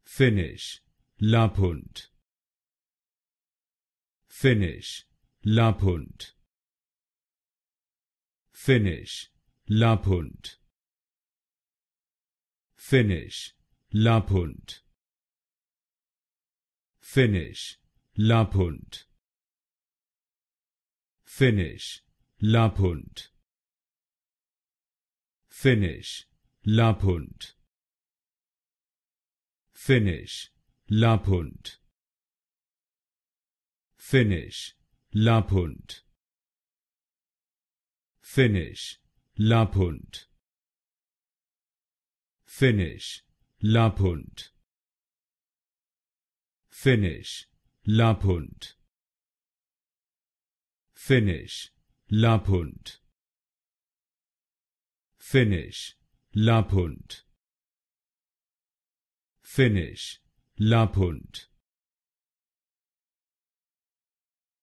Finish. Lapphund. Finish. Lapphund. Finish. Lapphund. Finish. Lapphund. Finish. Lapphund. Finish. Lapphund. Finish. Lapphund. Finish. Lapphund. Finish. Lapphund. Finish. Lapphund. Finish. Lapphund. Finish. Lapphund. Finish. Lapphund. Finish. Lapphund. Finish. Lapphund.